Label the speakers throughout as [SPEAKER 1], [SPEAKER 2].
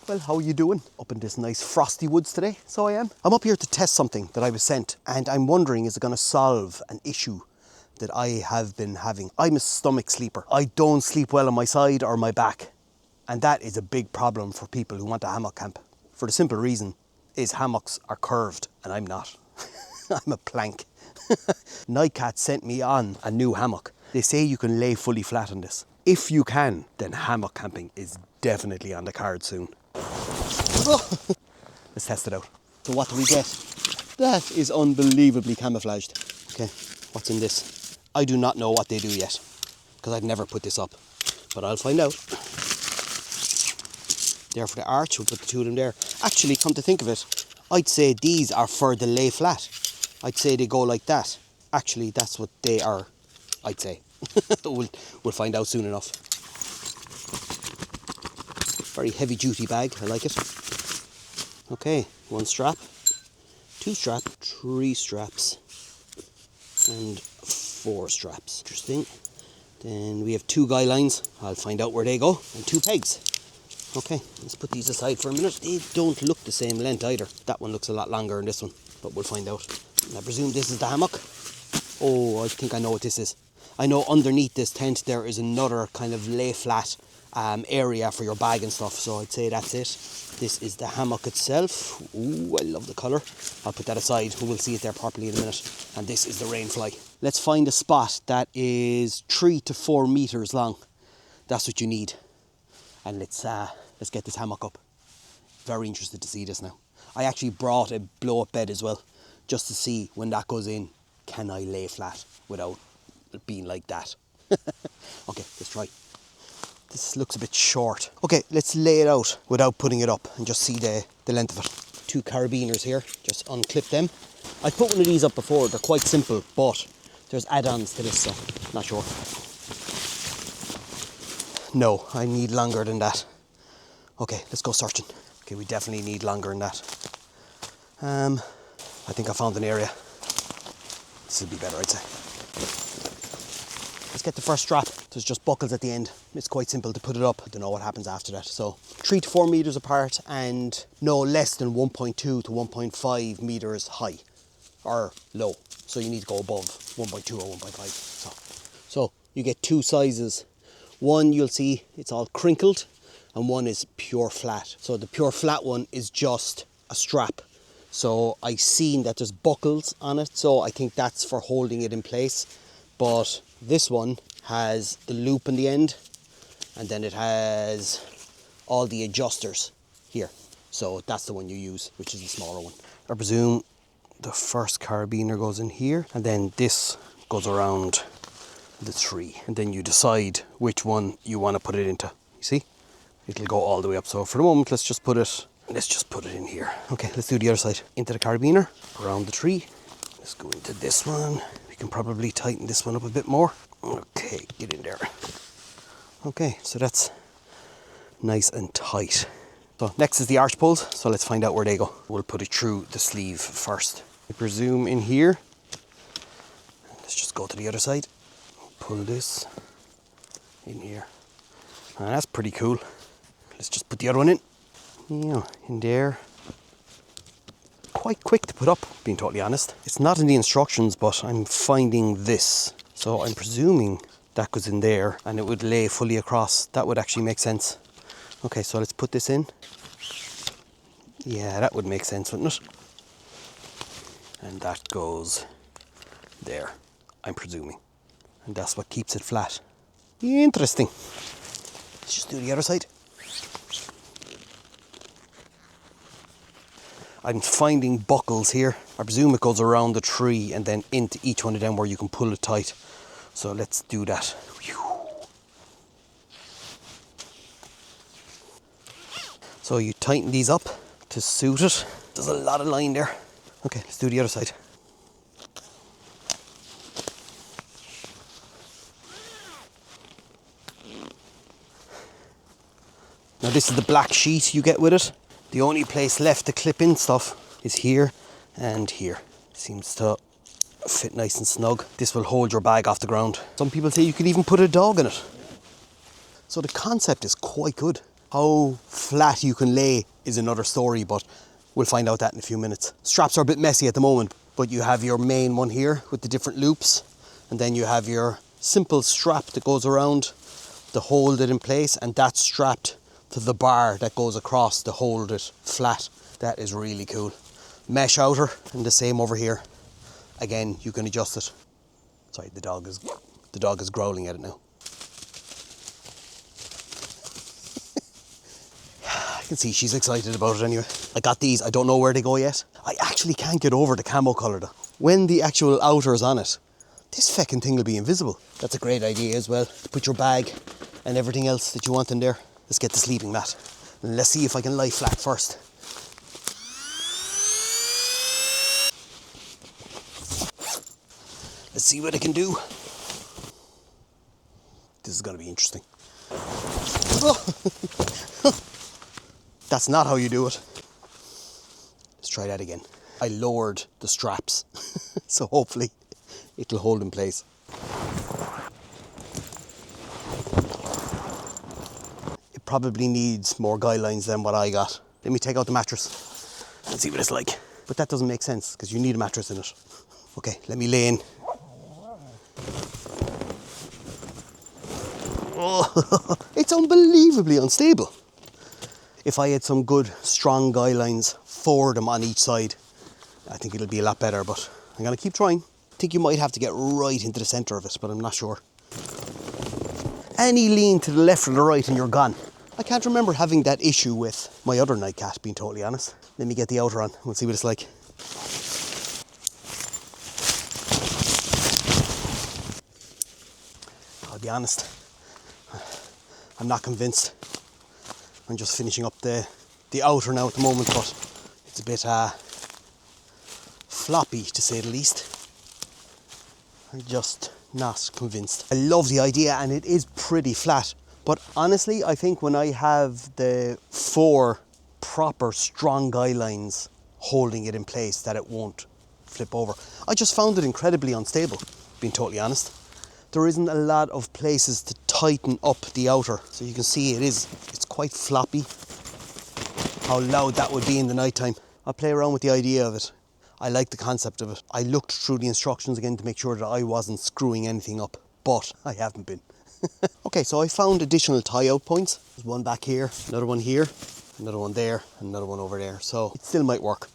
[SPEAKER 1] Well, how are you doing? Up in this nice frosty woods today, so I am. I'm up here to test something that I was sent, and I'm wondering, is it going to solve an issue that I have been having? I'm a stomach sleeper. I don't sleep well on my side or my back, and that is a big problem for people who want a hammock camp. For the simple reason is hammocks are curved, and I'm not. I'm a plank. Nightcat sent me on a new hammock. They say you can lay fully flat on this. If you can, then hammock camping is definitely on the card soon. Oh. Let's test it out. So what do we get? That is unbelievably camouflaged. Okay, what's in this? I do not know what they do yet, because I've never put this up, but I'll find out. There for the arch, we'll put the two of them there. Actually, come to think of it, I'd say these are for the lay flat. I'd say they go like that. Actually, that's what they are, I'd say. We'll find out soon enough. Very heavy duty bag, I like it. Okay, 1 strap, 2 straps, 3 straps, and 4 straps. Interesting. Then we have 2 guy lines. I'll find out where they go, and 2 pegs. Okay, let's put these aside for a minute. They don't look the same length either. That one looks a lot longer than this one, but we'll find out. And I presume this is the hammock. Oh, I think I know what this is. I know underneath this tent there is another kind of lay flat area for your bag and stuff, so I'd say that's it. This is the hammock itself. Ooh, I love the colour. I'll put that aside, we'll see it there properly in a minute. And this is the rainfly. Let's find a spot that is 3 to 4 meters long. That's what you need. And let's get this hammock up. Very interested to see this now. I actually brought a blow up bed as well, just to see when that goes in, can I lay flat without it being like that. Okay, let's try. This looks a bit short. Okay, let's lay it out without putting it up and just see the length of it. 2 carabiners here, just unclip them. I put one of these up before, they're quite simple, but there's add-ons to this, so not sure. No, I need longer than that. Okay, let's go searching. Okay, we definitely need longer than that. I think I found an area. This will be better, I'd say. Let's get the first strap. There's just buckles at the end. It's quite simple to put it up. I don't know what happens after that. So 3 to 4 meters apart and no less than 1.2 to 1.5 meters high or low. So you need to go above 1.2 or 1.5. So you get 2 sizes. One, you'll see it's all crinkled, and one is pure flat. So the pure flat one is just a strap. So I've seen that there's buckles on it, so I think that's for holding it in place. But this one has the loop in the end, and then it has all the adjusters here. So that's the one you use, which is the smaller one. I presume the first carabiner goes in here, and then this goes around the tree, and then you decide which one you want to put it into. You see, it'll go all the way up. So for the moment, let's just put it in here. Okay, let's do the other side. Into the carabiner, around the tree. Let's go into this one. We can probably tighten this one up a bit more. Okay, get in there. Okay, so that's nice and tight. So next is the arch pulls, so let's find out where they go. We'll put it through the sleeve first. I presume in here. Let's just go to the other side. Pull this in here. And that's pretty cool. Let's just put the other one in. Yeah, in there. Quite quick to put up, being totally honest. It's not in the instructions, but I'm finding this. So I'm presuming that goes in there and it would lay fully across. That would actually make sense. Okay, so let's put this in. Yeah, that would make sense, wouldn't it? And that goes there, I'm presuming. And that's what keeps it flat. Interesting. Let's just do the other side. I'm finding buckles here. I presume it goes around the tree and then into each one of them where you can pull it tight. So let's do that. Whew. So you tighten these up to suit it. There's a lot of line there. Okay, let's do the other side. Now this is the black sheet you get with it. The only place left to clip in stuff is here and here. Seems to fit nice and snug. This will hold your bag off the ground. Some people say you could even put a dog in it. So the concept is quite good. How flat you can lay is another story, but we'll find out that in a few minutes. Straps are a bit messy at the moment, but you have your main one here with the different loops, and then you have your simple strap that goes around to hold it in place, and that's strapped to the bar that goes across to hold it flat. That is really cool. Mesh outer, and the same over here. Again, you can adjust it. Sorry, the dog is growling at it now. I can see she's excited about it anyway. I got these, I don't know where they go yet. I actually can't get over the camo colour though. When the actual outer is on it, this feckin' thing will be invisible. That's a great idea as well, to put your bag and everything else that you want in there. Let's get the sleeping mat. And let's see if I can lie flat first. Let's see what I can do. This is gonna be interesting. Oh. That's not how you do it. Let's try that again. I lowered the straps, so hopefully it'll hold in place. It probably needs more guidelines than what I got. Let me take out the mattress and see what it's like. But that doesn't make sense because you need a mattress in it. Okay, let me lay in. Oh, it's unbelievably unstable. If I had some good, strong guidelines for them on each side, I think it'll be a lot better, but I'm gonna keep trying. I think you might have to get right into the center of it, but I'm not sure. Any lean to the left or the right and you're gone. I can't remember having that issue with my other nightcat, being totally honest. Let me get the outer on, we'll see what it's like. I'll be honest, I'm not convinced. I'm just finishing up the outer now at the moment, but it's a bit floppy to say the least. I'm just not convinced. I love the idea and it is pretty flat, but honestly I think when I have the 4 proper strong guidelines holding it in place that it won't flip over. I just found it incredibly unstable, being totally honest. There isn't a lot of places to tighten up the outer, so you can see it's quite floppy. How loud that would be in the night time. I'll play around with the idea of it. I like the concept of it. I looked through the instructions again to make sure that I wasn't screwing anything up, but I haven't been. Okay, so I found additional tie-out points. There's one back here, another one here, another one there, and another one over there. So it still might work.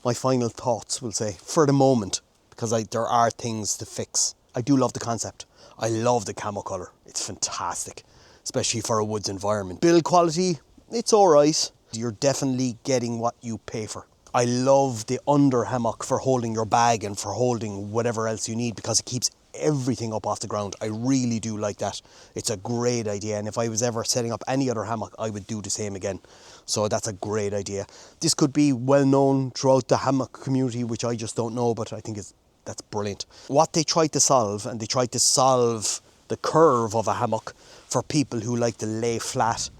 [SPEAKER 1] My final thoughts will say, for the moment, because there are things to fix. I do love the concept. I love the camo colour. It's fantastic, especially for a woods environment. Build quality, it's alright. You're definitely getting what you pay for. I love the under hammock for holding your bag and for holding whatever else you need because it keeps everything up off the ground. I really do like that. It's a great idea, and if I was ever setting up any other hammock, I would do the same again. So that's a great idea. This could be well known throughout the hammock community, which I just don't know, but I think that's brilliant. What they tried to solve, and they tried to solve the curve of a hammock for people who like to lay flat,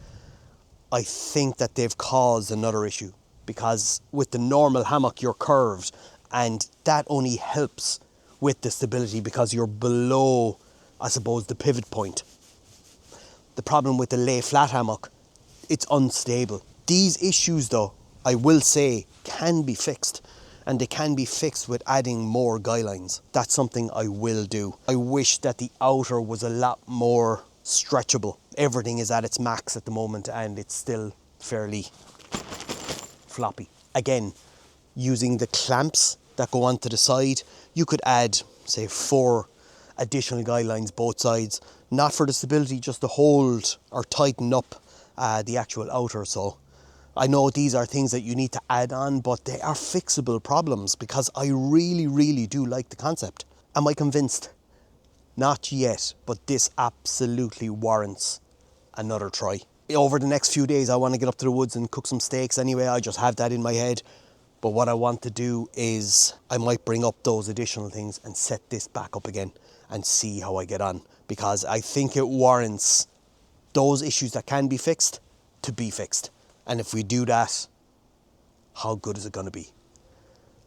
[SPEAKER 1] I think that they've caused another issue, because with the normal hammock you're curved, and that only helps with the stability because you're below, I suppose, the pivot point. The problem with the lay flat hammock, it's unstable. These issues though, I will say, can be fixed, and they can be fixed with adding more guidelines. That's something I will do. I wish that the outer was a lot more stretchable. Everything is at its max at the moment and it's still fairly floppy. Again, using the clamps that go onto the side, you could add, say, 4 additional guidelines both sides, not for the stability, just to hold or tighten up the actual outer. So I know these are things that you need to add on, but they are fixable problems because I really, really do like the concept. Am I convinced? Not yet, but this absolutely warrants another try. Over the next few days, I want to get up to the woods and cook some steaks anyway. I just have that in my head. But what I want to do is I might bring up those additional things and set this back up again and see how I get on, because I think it warrants those issues that can be fixed to be fixed. And if we do that, how good is it going to be?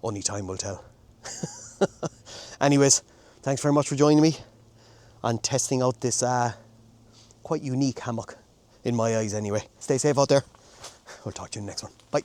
[SPEAKER 1] Only time will tell. Anyways, thanks very much for joining me on testing out this quite unique hammock. in my eyes anyway. Stay safe out there. We'll talk to you in the next one. Bye.